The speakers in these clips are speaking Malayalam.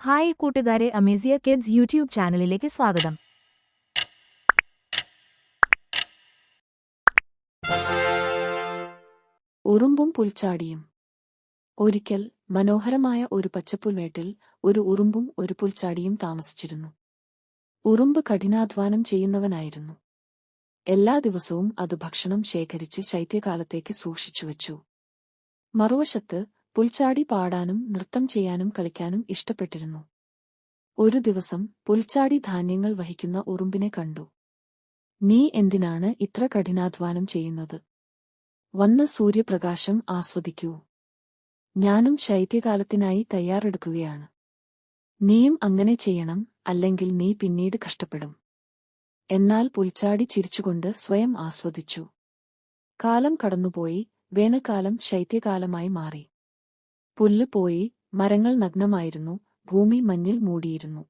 ഹായ് കൂട്ടുകാരെ, അമേസിയ കിഡ്സ് യൂട്യൂബ് ചാനലിലേക്ക് സ്വാഗതം. ഉറുമ്പും പുൽച്ചാടിയും. ഒരിക്കൽ മനോഹരമായ ഒരു പച്ചപ്പുൽമേട്ടിൽ ഒരു ഉറുമ്പും ഒരു പുൽച്ചാടിയും താമസിച്ചിരുന്നു. ഉറുമ്പ് കഠിനാധ്വാനം ചെയ്യുന്നവനായിരുന്നു. എല്ലാ ദിവസവും അത് ഭക്ഷണം ശേഖരിച്ച് ശൈത്യകാലത്തേക്ക് സൂക്ഷിച്ചുവച്ചു. മറുവശത്ത് പുൽച്ചാടി പാടാനും നൃത്തം ചെയ്യാനും കളിക്കാനും ഇഷ്ടപ്പെട്ടിരുന്നു. ഒരു ദിവസം പുൽച്ചാടി ധാന്യങ്ങൾ വഹിക്കുന്ന ഉറുമ്പിനെ കണ്ടു. "നീ എന്തിനാണ് ഇത്ര കഠിനാധ്വാനം ചെയ്യുന്നത്? വന്ന് സൂര്യപ്രകാശം ആസ്വദിക്കൂ. ഞാനും ശൈത്യകാലത്തിനായി തയ്യാറെടുക്കുകയാണ്. നീയും അങ്ങനെ ചെയ്യണം, അല്ലെങ്കിൽ നീ പിന്നീട് കഷ്ടപ്പെടും." എന്നാൽ പുൽച്ചാടി ചിരിച്ചുകൊണ്ട് സ്വയം ആസ്വദിച്ചു. കാലം കടന്നുപോയി. വേനൽക്കാലം ശൈത്യകാലമായി മാറി. പുല്ല് പോയി, മരങ്ങൾ നഗ്നമായിരുന്നു, ഭൂമി മഞ്ഞിൽ മൂടിയിരുന്നു.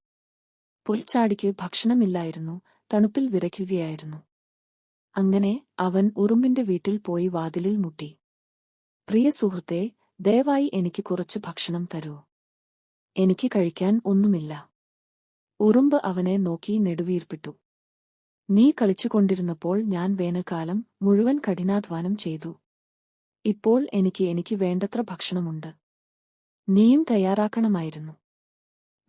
പുൽച്ചാടിക്ക് ഭക്ഷണമില്ലായിരുന്നു, തണുപ്പിൽ വിറയ്ക്കുകയായിരുന്നു. അങ്ങനെ അവൻ ഉറുമ്പിന്റെ വീട്ടിൽ പോയി വാതിലിൽ മുട്ടി. "പ്രിയ സുഹൃത്തേ, ദയവായി എനിക്ക് കുറച്ച് ഭക്ഷണം തരൂ. എനിക്ക് കഴിക്കാൻ ഒന്നുമില്ല." ഉറുമ്പ് അവനെ നോക്കി നെടുവീർപ്പിട്ടു. "നീ കളിച്ചുകൊണ്ടിരുന്നപ്പോൾ ഞാൻ വേനൽക്കാലം മുഴുവൻ കഠിനാധ്വാനം ചെയ്തു. ഇപ്പോൾ എനിക്ക് വേണ്ടത്ര ഭക്ഷണമുണ്ട്. നീയും തയ്യാറാക്കണമായിരുന്നു."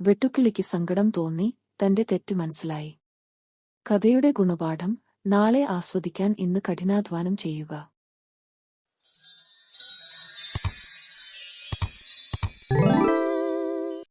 വെട്ടുക്കിളിക്ക് സങ്കടം തോന്നി, തന്റെ തെറ്റ് മനസ്സിലായി. കഥയുടെ ഗുണപാഠം: നാളെ ആസ്വദിക്കാൻ ഇന്ന് കഠിനാധ്വാനം ചെയ്യുക.